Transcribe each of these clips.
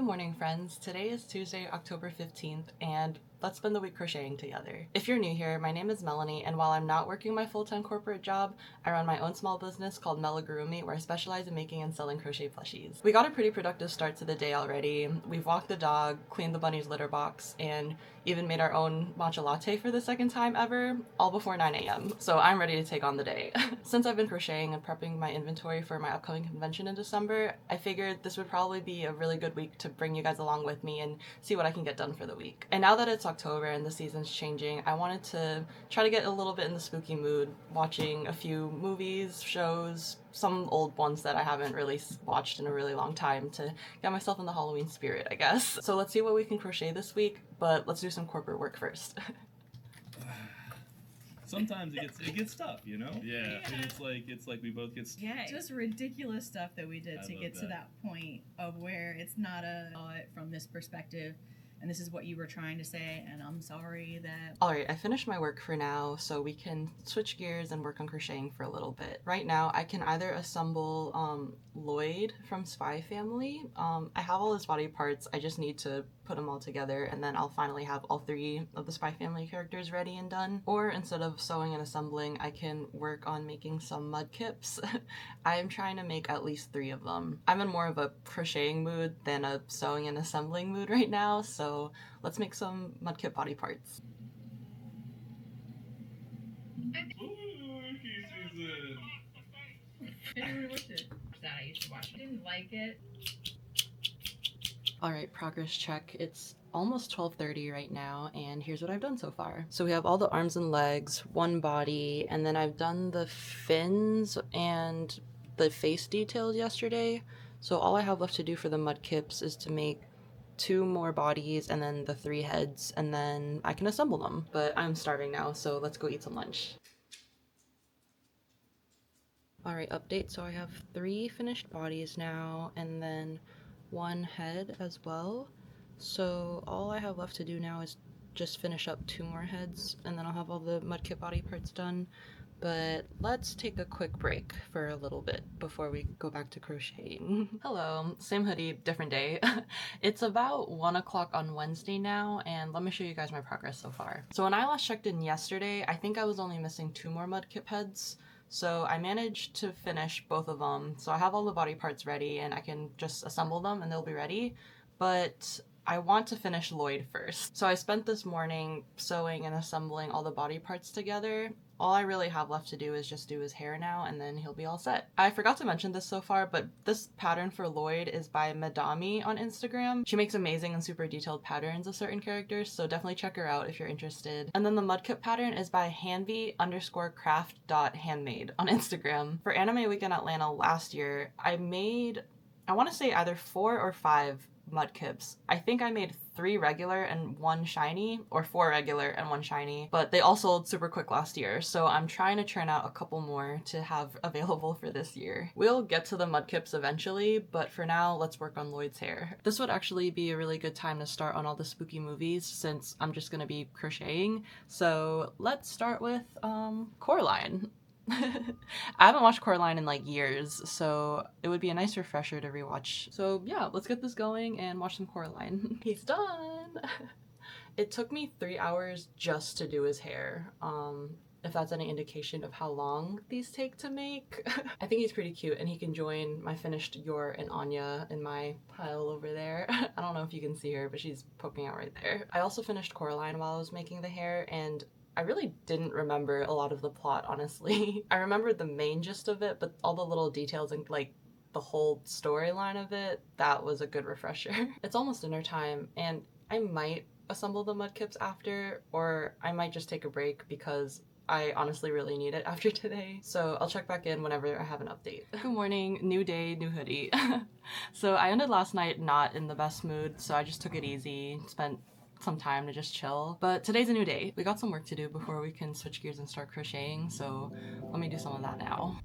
Good morning, friends. Today is Tuesday, October 15th, and let's spend the week crocheting together. If you're new here, my name is Melanie, and while I'm not working my full-time corporate job, I run my own small business called Melagurumi, where I specialize in making and selling crochet plushies. We got a pretty productive start to the day already. We've walked the dog, cleaned the bunny's litter box, and even made our own matcha latte for the second time ever, all before 9 a.m. So I'm ready to take on the day. Since I've been crocheting and prepping my inventory for my upcoming convention in December, I figured this would probably be a really good week to bring you guys along with me and see what I can get done for the week. And now that it's October and the season's changing, I wanted to try to get a little bit in the spooky mood, watching a few movies, shows, some old ones that I haven't really watched in a really long time to get myself in the Halloween spirit, I guess. So let's see what we can crochet this week, but let's do some corporate work first. Sometimes it gets tough, you know? Yeah. And it's like we both get just ridiculous stuff that we did to get to that point of where it's not from this perspective. And this is what you were trying to say, and I'm sorry that... Alright, I finished my work for now, so we can switch gears and work on crocheting for a little bit. Right now, I can either assemble Lloyd from Spy Family. I have all his body parts, I just need to put them all together, and then I'll finally have all 3 of the Spy Family characters ready and done. Or instead of sewing and assembling, I can work on making some mud kips. I'm trying to make at least 3 of them. I'm in more of a crocheting mood than a sewing and assembling mood right now, so let's make some mud kip body parts. That I used to watch. I didn't like it. Alright, progress check. It's almost 12:30 right now, and here's what I've done so far. So we have all the arms and legs, one body, and then I've done the fins and the face details yesterday. So all I have left to do for the mud kips is to make 2 more bodies and then the 3 heads, and then I can assemble them. But I'm starving now, so let's go eat some lunch. Alright, update. So I have 3 finished bodies now, and then 1 head as well. So all I have left to do now is just finish up 2 more heads, and then I'll have all the mud kit body parts done. But let's take a quick break for a little bit before we go back to crocheting. Hello, same hoodie, different day. It's about 1 o'clock on Wednesday now, and let me show you guys my progress so far. So when I last checked in yesterday, I think I was only missing 2 more mud kit heads. So I managed to finish both of them. So I have all the body parts ready and I can just assemble them and they'll be ready. But I want to finish Lloyd first. So I spent this morning sewing and assembling all the body parts together. All I really have left to do is just do his hair now and then he'll be all set. I forgot to mention this so far, but this pattern for Lloyd is by Madami on Instagram. She makes amazing and super detailed patterns of certain characters, so definitely check her out if you're interested. And then the mud kit pattern is by hanvy_craft.handmade on Instagram. For Anime Weekend Atlanta last year, I made, I want to say either 4 or 5 mud kips. I think I made 3 regular and 1 shiny, or 4 regular and 1 shiny, but they all sold super quick last year, so I'm trying to churn out a couple more to have available for this year. We'll get to the mud kips eventually, but for now, let's work on Lloyd's hair. This would actually be a really good time to start on all the spooky movies since I'm just gonna be crocheting, so let's start with Coraline. I haven't watched Coraline in like years, so it would be a nice refresher to rewatch. So yeah, let's get this going and watch some Coraline. He's done! It took me 3 hours just to do his hair, if that's any indication of how long these take to make. I think he's pretty cute and he can join my finished Yor and Anya in my pile over there. I don't know if you can see her, but she's poking out right there. I also finished Coraline while I was making the hair, and I really didn't remember a lot of the plot, honestly. I remembered the main gist of it, but all the little details and like the whole storyline of it, that was a good refresher. It's almost dinner time, and I might assemble the mud kips after, or I might just take a break because I honestly really need it after today. So I'll check back in whenever I have an update. Good morning, new day, new hoodie. So I ended last night not in the best mood, so I just took it easy, spent some time to just chill. But today's a new day. We got some work to do before we can switch gears and start crocheting, so let me do some of that now.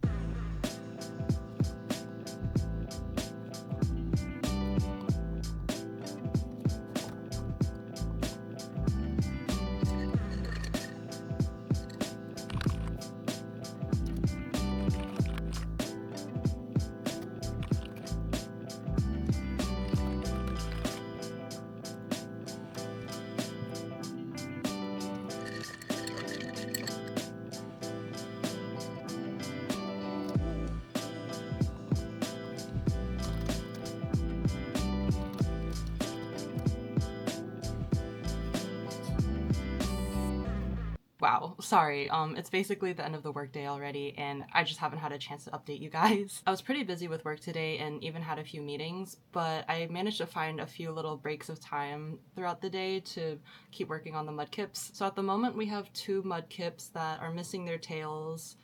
Wow, sorry. It's basically the end of the workday already, and I just haven't had a chance to update you guys. I was pretty busy with work today and even had a few meetings, but I managed to find a few little breaks of time throughout the day to keep working on the mudkips. So at the moment we have 2 mudkips that are missing their tails,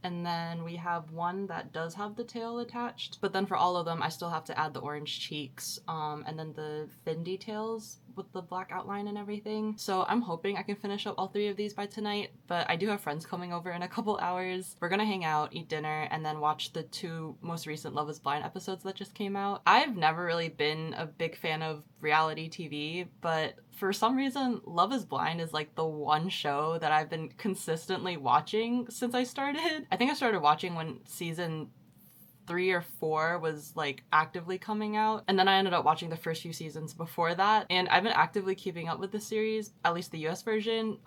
and then we have one that does have the tail attached. But then for all of them, I still have to add the orange cheeks, and then the fin details with the black outline and everything. So I'm hoping I can finish up all 3 of these by tonight, but I do have friends coming over in a couple hours. We're gonna hang out, eat dinner, and then watch the 2 most recent Love is Blind episodes that just came out. I've never really been a big fan of reality TV, but for some reason, Love is Blind is like the one show that I've been consistently watching since I started. I think I started watching when season 3 or 4 was like actively coming out, and then I ended up watching the first few seasons before that, and I've been actively keeping up with the series, at least the US version,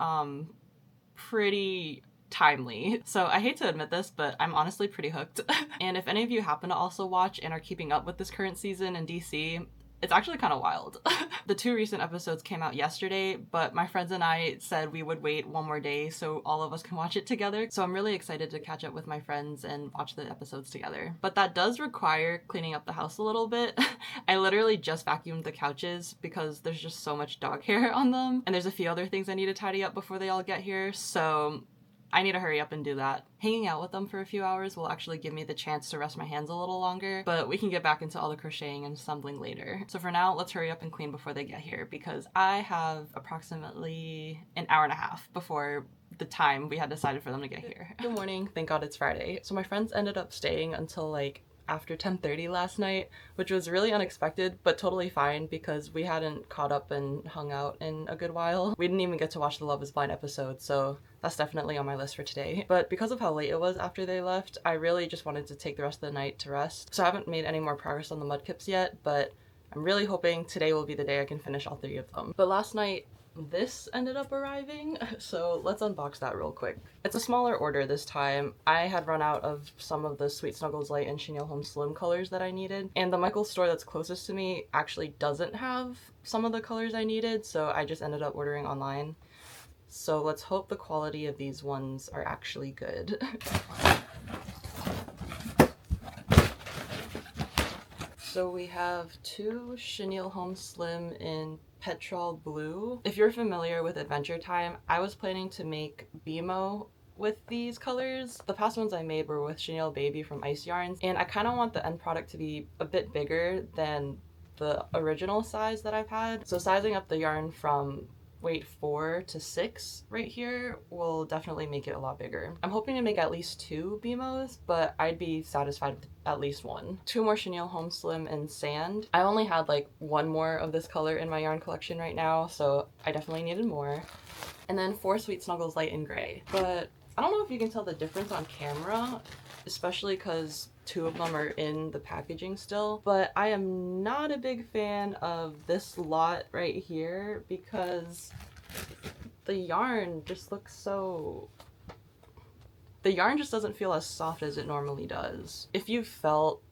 pretty timely. So I hate to admit this, but I'm honestly pretty hooked. And if any of you happen to also watch and are keeping up with this current season in DC, it's actually kind of wild. The 2 recent episodes came out yesterday, but my friends and I said we would wait one more day so all of us can watch it together. So I'm really excited to catch up with my friends and watch the episodes together. But that does require cleaning up the house a little bit. I literally just vacuumed the couches because there's just so much dog hair on them. And there's a few other things I need to tidy up before they all get here. So I need to hurry up and do that. Hanging out with them for a few hours will actually give me the chance to rest my hands a little longer, but we can get back into all the crocheting and assembling later. So for now, let's hurry up and clean before they get here, because I have approximately an hour and a half before the time we had decided for them to get here. Good morning. Thank God it's Friday. So my friends ended up staying until like after 10:30 last night, which was really unexpected, but totally fine because we hadn't caught up and hung out in a good while. We didn't even get to watch the Love is Blind episode, so that's definitely on my list for today. But because of how late it was after they left, I really just wanted to take the rest of the night to rest. So I haven't made any more progress on the mudkips yet, but I'm really hoping today will be the day I can finish all 3 of them. But last night, this ended up arriving, so let's unbox that real quick. It's a smaller order this time. I had run out of some of the Sweet Snuggles Light and Chenille Home Slim colors that I needed, and the Michaels store that's closest to me actually doesn't have some of the colors I needed, so I just ended up ordering online. So let's hope the quality of these ones are actually good. So we have 2 Chenille Home Slim in Petrol Blue. If you're familiar with Adventure Time, I was planning to make BMO with these colors. The past ones I made were with Chenille Baby from Ice Yarns, and I kind of want the end product to be a bit bigger than the original size that I've had. So sizing up the yarn from weight 4 to 6 right here will definitely make it a lot bigger. I'm hoping to make at least 2 BMOs, but I'd be satisfied with at least 1. 2 more Chenille Home Slim in Sand. I only had like 1 more of this color in my yarn collection right now, so I definitely needed more. And then 4 Sweet Snuggles Light in Gray. But I don't know if you can tell the difference on camera, especially because 2 of them are in the packaging still, but I am not a big fan of this lot right here because the yarn just looks so... The yarn just doesn't feel as soft as it normally does. If you felt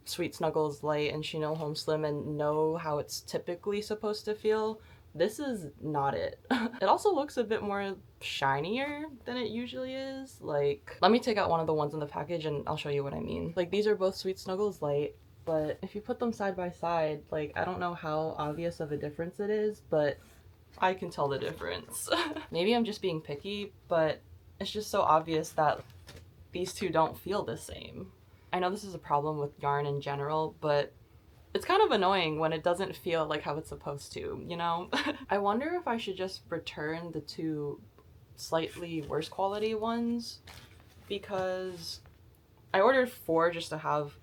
Sweet Snuggles Light and Chenille Home Slim and know how it's typically supposed to feel, this is not it. It also looks a bit more shinier than it usually is. Like, let me take out one of the ones in the package and I'll show you what I mean. Like, these are both Sweet Snuggles Light, but if you put them side by side, like, I don't know how obvious of a difference it is, but I can tell the difference. Maybe I'm just being picky, but it's just so obvious that these 2 don't feel the same. I know this is a problem with yarn in general, but it's kind of annoying when it doesn't feel like how it's supposed to, you know? I wonder if I should just return the 2 slightly worse quality ones, because I ordered 4 just to have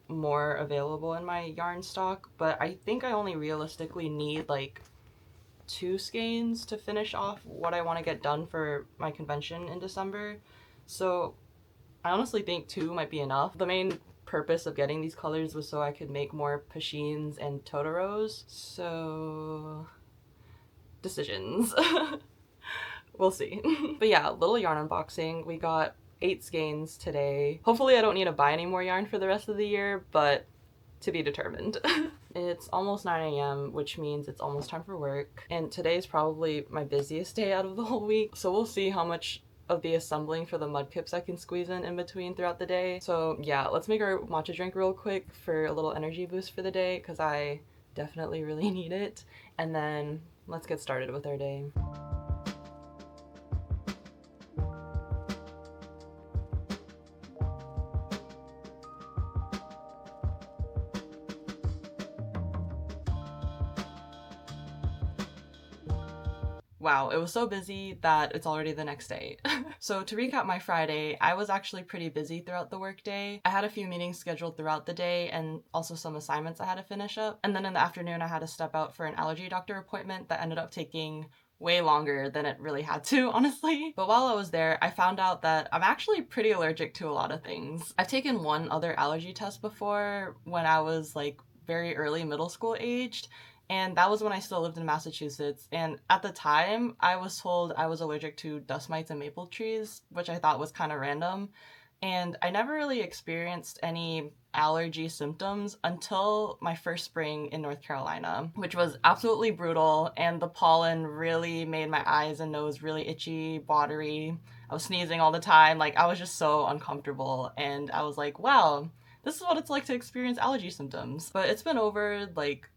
more available in my yarn stock, but I think I only realistically need like 2 skeins to finish off what I want to get done for my convention in December. So I honestly think 2 might be enough. The main purpose of getting these colors was so I could make more Pashins and Totoros. So decisions. We'll see. But yeah, little yarn unboxing. We got 8 skeins today. Hopefully I don't need to buy any more yarn for the rest of the year, but To be determined. It's almost 9 a.m., which means it's almost time for work. And today's probably my busiest day out of the whole week. So we'll see how much of the assembling for the mudkips I can squeeze in between throughout the day. So yeah, let's make our matcha drink real quick for a little energy boost for the day, because I definitely really need it. And then let's get started with our day. Wow, it was so busy that it's already the next day. So to recap my Friday, I was actually pretty busy throughout the workday. I had a few meetings scheduled throughout the day and also some assignments I had to finish up. And then in the afternoon, I had to step out for an allergy doctor appointment that ended up taking way longer than it really had to, honestly. But while I was there, I found out that I'm actually pretty allergic to a lot of things. I've taken one other allergy test before when I was like very early middle school aged. And that was when I still lived in Massachusetts. And at the time, I was told I was allergic to dust mites and maple trees, which I thought was kind of random. And I never really experienced any allergy symptoms until my first spring in North Carolina, which was absolutely brutal. And the pollen really made my eyes and nose really itchy, watery. I was sneezing all the time. Like, I was just so uncomfortable. And I was like, wow, this is what it's like to experience allergy symptoms. But it's been over like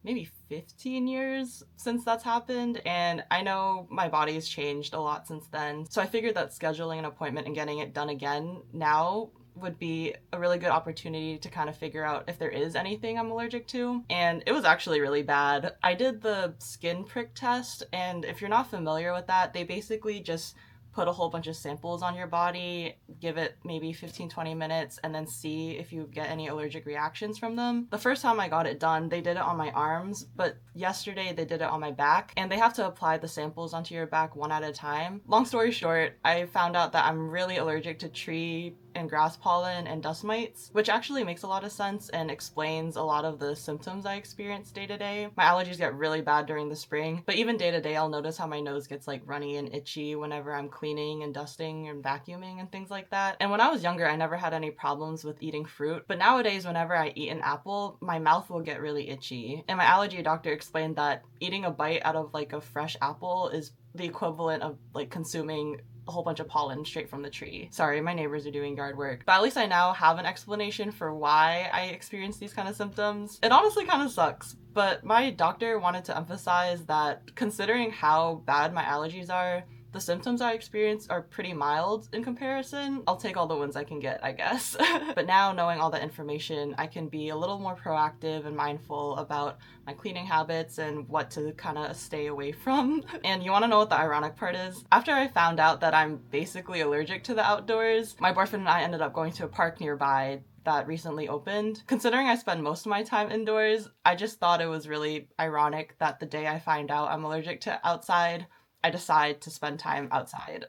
maybe 15 years since that's happened, and I know my body's changed a lot since then. So I figured that scheduling an appointment and getting it done again now would be a really good opportunity to kind of figure out if there is anything I'm allergic to. And it was actually really bad. I did the skin prick test, and if you're not familiar with that, they basically just put a whole bunch of samples on your body, give it maybe 15-20 minutes, and then see if you get any allergic reactions from them. The first time I got it done, they did it on my arms, but yesterday they did it on my back, and they have to apply the samples onto your back one at a time. Long story short, I found out that I'm really allergic to tree and grass pollen and dust mites, which actually makes a lot of sense and explains a lot of the symptoms I experience day to day. My allergies get really bad during the spring, but even day to day I'll notice how my nose gets like runny and itchy whenever I'm cleaning and dusting and vacuuming and things like that. And when I was younger, I never had any problems with eating fruit, but nowadays whenever I eat an apple, my mouth will get really itchy. And my allergy doctor explained that eating a bite out of like a fresh apple is the equivalent of like consuming a whole bunch of pollen straight from the tree. Sorry, my neighbors are doing yard work. But at least I now have an explanation for why I experience these kind of symptoms. It honestly kind of sucks, but my doctor wanted to emphasize that considering how bad my allergies are, the symptoms I experience are pretty mild in comparison. I'll take all the wins I can get, I guess. But now, knowing all that information, I can be a little more proactive and mindful about my cleaning habits and what to kind of stay away from. And you want to know what the ironic part is? After I found out that I'm basically allergic to the outdoors, my boyfriend and I ended up going to a park nearby that recently opened. Considering I spend most of my time indoors, I just thought it was really ironic that the day I find out I'm allergic to outside, I decide to spend time outside.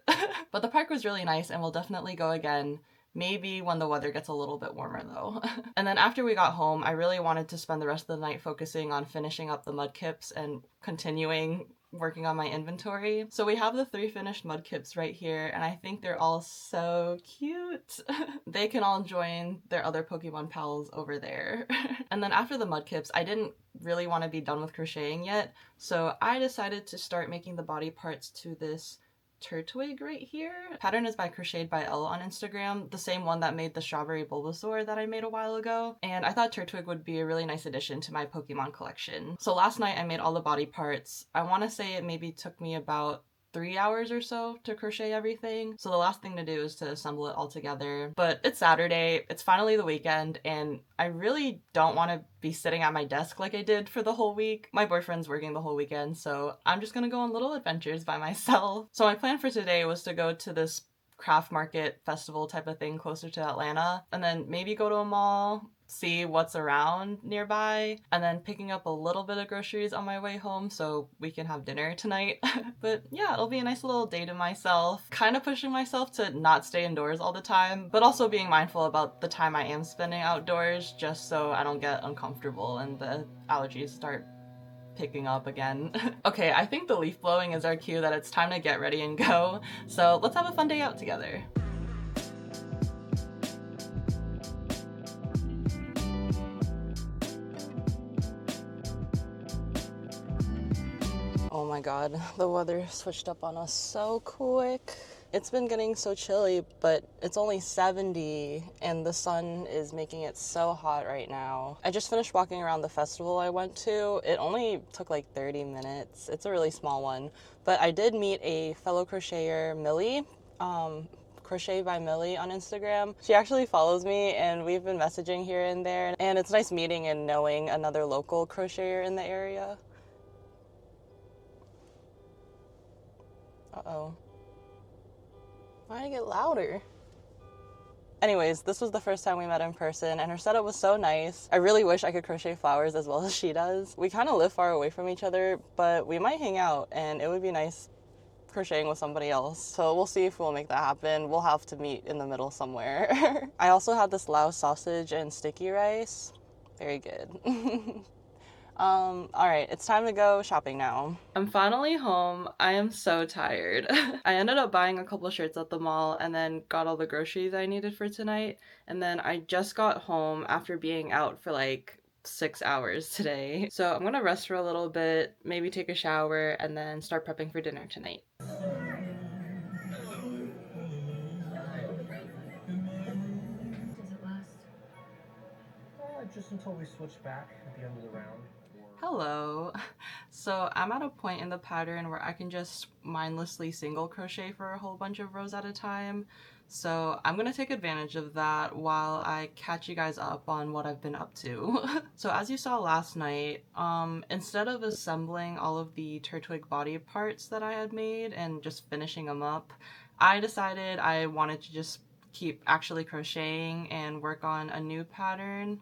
But the park was really nice and we'll definitely go again. Maybe when the weather gets a little bit warmer though. And then after we got home, I really wanted to spend the rest of the night focusing on finishing up the mudkips and continuing working on my inventory. So we have the 3 finished mudkips right here, and I think they're all so cute. They can all join their other Pokemon pals over there. And then after the mudkips, I didn't really want to be done with crocheting yet, so I decided to start making the body parts to this turtwig right here. Pattern is by Crocheted by Elle on Instagram, the same one that made the strawberry Bulbasaur that I made a while ago, and I thought turtwig would be a really nice addition to my Pokemon collection. So last night I made all the body parts. I want to say it maybe took me about 3 hours or so to crochet everything. So the last thing to do is to assemble it all together. But it's Saturday, it's finally the weekend, and I really don't want to be sitting at my desk like I did for the whole week. My boyfriend's working the whole weekend, so I'm just gonna go on little adventures by myself. So my plan for today was to go to this craft market festival type of thing closer to Atlanta, and then maybe go to a mall, see what's around nearby, and then picking up a little bit of groceries on my way home so we can have dinner tonight. But yeah, it'll be a nice little day to myself, kind of pushing myself to not stay indoors all the time, but also being mindful about the time I am spending outdoors just so I don't get uncomfortable and the allergies start picking up again. Okay, I think the leaf blowing is our cue that it's time to get ready and go, so let's have a fun day out together. my god, the weather switched up on us so quick. It's been getting so chilly, but it's only 70 and the sun is making it so hot right now. I just finished walking around the festival I went to. It only took like 30 minutes. It's a really small one, but I did meet a fellow crocheter, Millie, Crochet by Millie on Instagram. She actually follows me and we've been messaging here and there, and it's nice meeting and knowing another local crocheter in the area. Uh-oh. Why did it get louder? Anyways, this was the first time we met in person, and her setup was so nice. I really wish I could crochet flowers as well as she does. We kind of live far away from each other, but we might hang out, and it would be nice crocheting with somebody else. So we'll see if we'll make that happen. We'll have to meet in the middle somewhere. I also had this Laos sausage and sticky rice. Very good. All right, it's time to go shopping now. I'm finally home. I am so tired. I ended up buying a couple shirts at the mall and then got all the groceries I needed for tonight. And then I just got home after being out for like 6 hours today. So I'm gonna rest for a little bit, maybe take a shower, and then start prepping for dinner tonight. Just until we switch back at the end of the round. Hello. So I'm at a point in the pattern where I can just mindlessly single crochet for a whole bunch of rows at a time. So I'm gonna take advantage of that while I catch you guys up on what I've been up to. So as you saw last night, instead of assembling all of the turtwig body parts that I had made and just finishing them up, I decided I wanted to just keep actually crocheting and work on a new pattern.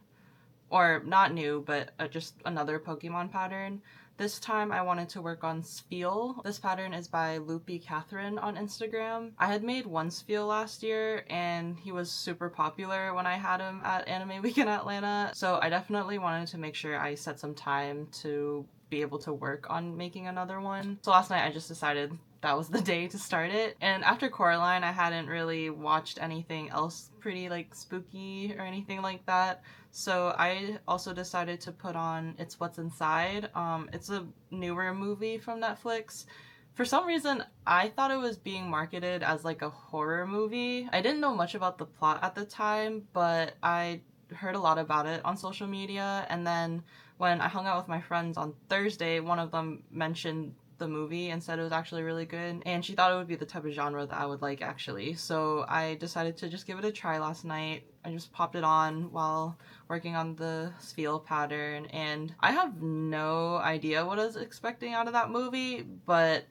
Or not new, but just another Pokemon pattern. This time I wanted to work on Spiel. This pattern is by Loopy Catherine on Instagram. I had made one Spiel last year and he was super popular when I had him at Anime Week in Atlanta. So I definitely wanted to make sure I set some time to be able to work on making another one. So last night I just decided that was the day to start it. And after Coraline, I hadn't really watched anything else pretty like spooky or anything like that. So I also decided to put on It's What's Inside. It's a newer movie from Netflix. For some reason, I thought it was being marketed as like a horror movie. I didn't know much about the plot at the time, but I heard a lot about it on social media. And then when I hung out with my friends on Thursday, one of them mentioned the movie and said it was actually really good, and she thought it would be the type of genre that I would like actually. So I decided to just give it a try last night. I just popped it on while working on the Spiel pattern, and I have no idea what I was expecting out of that movie, but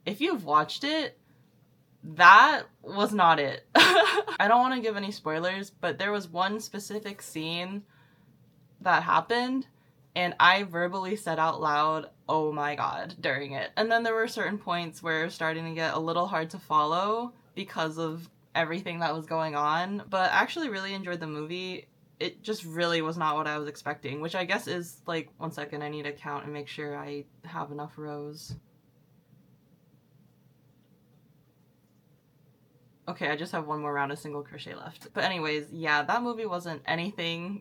if you've watched it, that was not it. I don't want to give any spoilers, but there was one specific scene that happened and I verbally said out loud, "Oh my god," during it. And then there were certain points where it was starting to get a little hard to follow because of everything that was going on. But I actually really enjoyed the movie. It just really was not what I was expecting, which I guess is like, 1 second, I need to count and make sure I have enough rows. Okay, I just have one more round of single crochet left. But anyways, yeah, that movie wasn't anything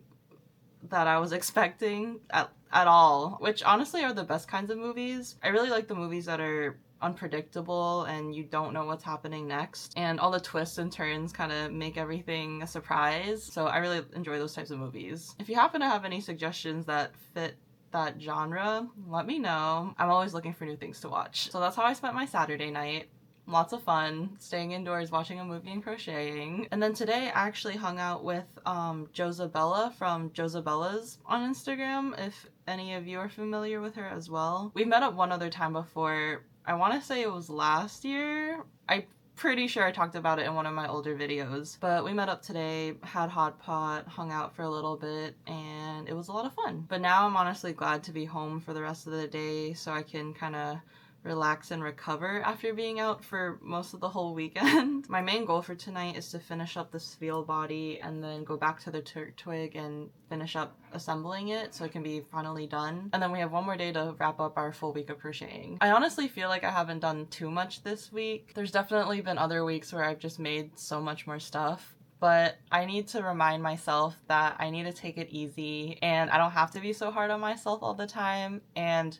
that I was expecting at all, which honestly are the best kinds of movies. I really like the movies that are unpredictable and you don't know what's happening next, and all the twists and turns kind of make everything a surprise. So I really enjoy those types of movies. If you happen to have any suggestions that fit that genre, let me know. I'm always looking for new things to watch. So that's how I spent my Saturday night. Lots of fun, staying indoors, watching a movie and crocheting. And then today I actually hung out with Josabella from Josabella's on Instagram, if any of you are familiar with her as well. We've met up one other time before. I want to say it was last year. I'm pretty sure I talked about it in one of my older videos. But we met up today, had hot pot, hung out for a little bit, and it was a lot of fun. But now I'm honestly glad to be home for the rest of the day so I can kind of relax and recover after being out for most of the whole weekend. My main goal for tonight is to finish up the Spiel body and then go back to the twig and finish up assembling it so it can be finally done. And then we have one more day to wrap up our full week of crocheting. I honestly feel like I haven't done too much this week. There's definitely been other weeks where I've just made so much more stuff, but I need to remind myself that I need to take it easy and I don't have to be so hard on myself all the time. And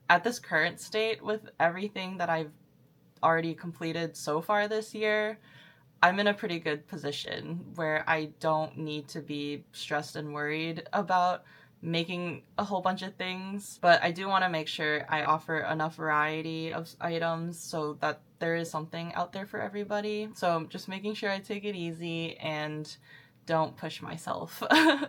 at this current state with everything that I've already completed so far this year, I'm in a pretty good position where I don't need to be stressed and worried about making a whole bunch of things, but I do want to make sure I offer enough variety of items so that there is something out there for everybody. So just making sure I take it easy and don't push myself.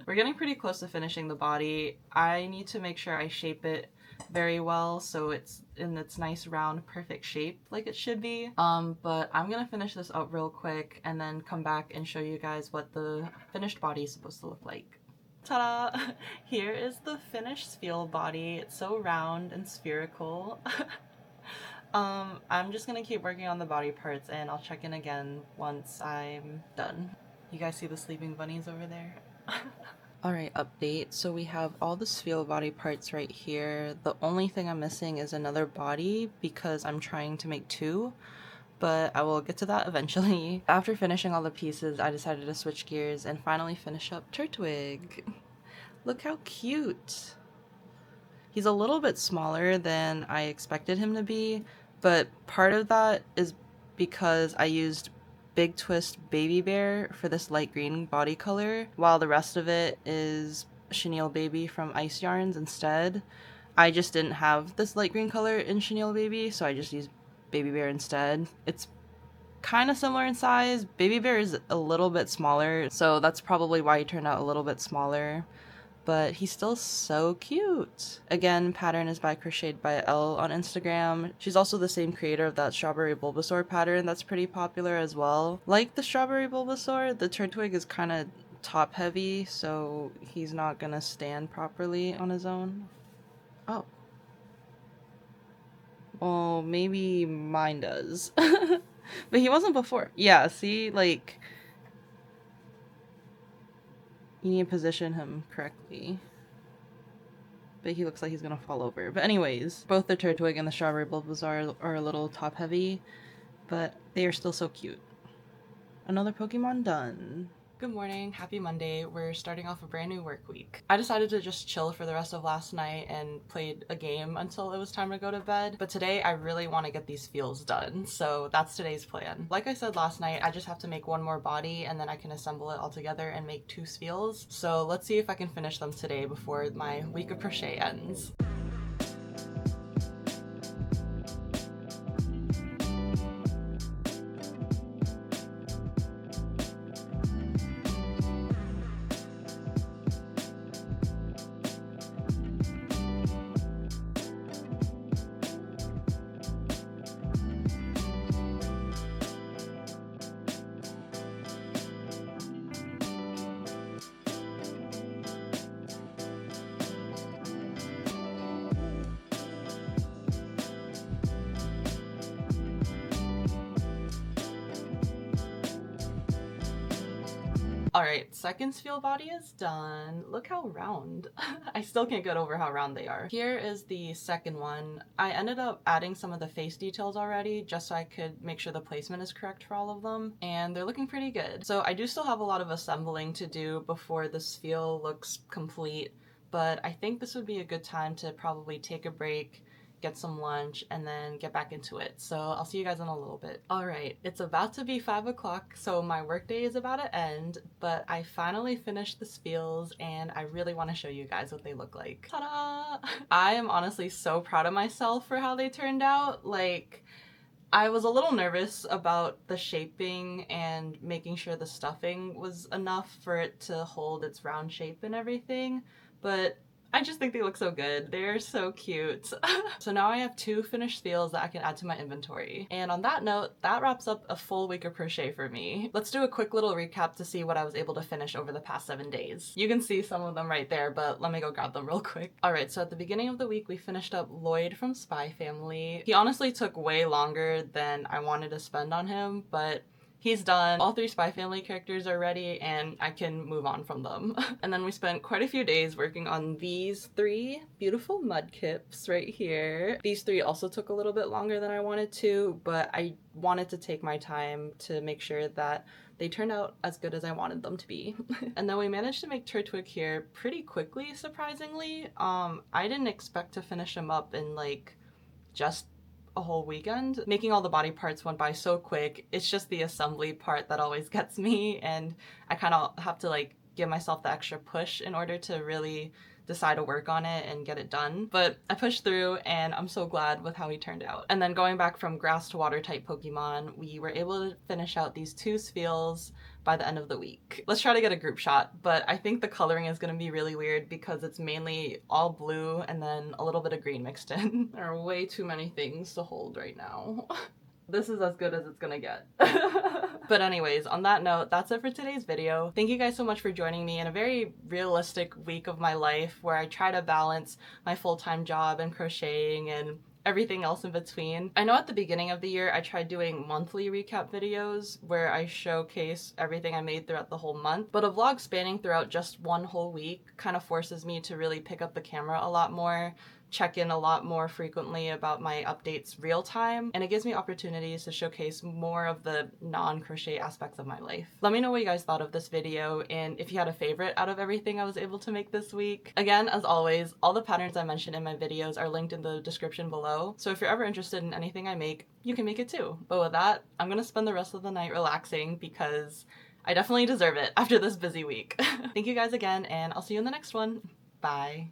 We're getting pretty close to finishing the body. I need to make sure I shape it very well so it's in its nice round perfect shape like it should be. But I'm gonna finish this up real quick and then come back and show you guys what the finished body is supposed to look like. Ta-da! Here is the finished spiel body. It's so round and spherical. I'm just gonna keep working on the body parts and I'll check in again once I'm done. You guys see the sleeping bunnies over there? Alright, update. So we have all the sphere body parts right here. The only thing I'm missing is another body because I'm trying to make two, but I will get to that eventually. After finishing all the pieces, I decided to switch gears and finally finish up Turtwig. Look how cute! He's a little bit smaller than I expected him to be, but part of that is because I used Big Twist Baby Bear for this light green body color, while the rest of it is Chenille Baby from Ice Yarns instead. I just didn't have this light green color in Chenille Baby, so I just used Baby Bear instead. It's kind of similar in size. Baby Bear is a little bit smaller, so that's probably why he turned out a little bit smaller. But he's still so cute. Again, pattern is by Crocheted by Elle on Instagram. She's also the same creator of that Strawberry Bulbasaur pattern that's pretty popular as well. Like the Strawberry Bulbasaur, the Turtwig is kind of top heavy, so he's not gonna stand properly on his own. Oh. Well, maybe mine does. But he wasn't before. Yeah, see, like, you need to position him correctly. But he looks like he's gonna fall over. But anyways, both the Turtwig and the Strawberry Bulbasaur are a little top heavy, but they are still so cute. Another Pokemon done. Good morning, happy Monday. We're starting off a brand new work week. I decided to just chill for the rest of last night and played a game until it was time to go to bed. But today I really want to get these feels done, so that's today's plan. Like I said last night, I just have to make one more body and then I can assemble it all together and make two feels. So let's see if I can finish them today before my week of crochet ends. Alright, second feel body is done. Look how round. I still can't get over how round they are. Here is the second one. I ended up adding some of the face details already just so I could make sure the placement is correct for all of them, and they're looking pretty good. So I do still have a lot of assembling to do before this feel looks complete, but I think this would be a good time to probably take a break, get some lunch, and then get back into it. So I'll see you guys in a little bit. Alright, it's about to be 5 o'clock, so my workday is about to end, but I finally finished the feels and I really want to show you guys what they look like. Ta-da! I am honestly so proud of myself for how they turned out. Like, I was a little nervous about the shaping and making sure the stuffing was enough for it to hold its round shape and everything, but I just think they look so good. They're so cute. So now I have 2 finished feels that I can add to my inventory. And on that note, that wraps up a full week of crochet for me. Let's do a quick little recap to see what I was able to finish over the past 7 days. You can see some of them right there, but let me go grab them real quick. Alright, so at the beginning of the week, we finished up Lloyd from Spy Family. He honestly took way longer than I wanted to spend on him, but He's done. All 3 Spy Family characters are ready and I can move on from them. And then we spent quite a few days working on these 3 beautiful mud kips right here. These 3 also took a little bit longer than I wanted to, but I wanted to take my time to make sure that they turned out as good as I wanted them to be. And then we managed to make Turtwig here pretty quickly, surprisingly. I didn't expect to finish him up in like just a whole weekend. Making all the body parts went by so quick. It's just the assembly part that always gets me, and I kind of have to like give myself the extra push in order to really decide to work on it and get it done. But I pushed through and I'm so glad with how he turned out. And then going back from grass to water type Pokemon, we were able to finish out these 2 Spheals by the end of the week. Let's try to get a group shot, but I think the coloring is going to be really weird because it's mainly all blue and then a little bit of green mixed in. There are way too many things to hold right now. This is as good as it's gonna get. But anyways, on that note, that's it for today's video. Thank you guys so much for joining me in a very realistic week of my life where I try to balance my full-time job and crocheting and everything else in between. I know at the beginning of the year I tried doing monthly recap videos where I showcase everything I made throughout the whole month, but a vlog spanning throughout just one whole week kind of forces me to really pick up the camera a lot more, check in a lot more frequently about my updates real time, and it gives me opportunities to showcase more of the non-crochet aspects of my life. Let me know what you guys thought of this video and if you had a favorite out of everything I was able to make this week. Again, as always, all the patterns I mentioned in my videos are linked in the description below, so if you're ever interested in anything I make, you can make it too. But with that, I'm gonna spend the rest of the night relaxing because I definitely deserve it after this busy week. Thank you guys again, and I'll see you in the next one. Bye.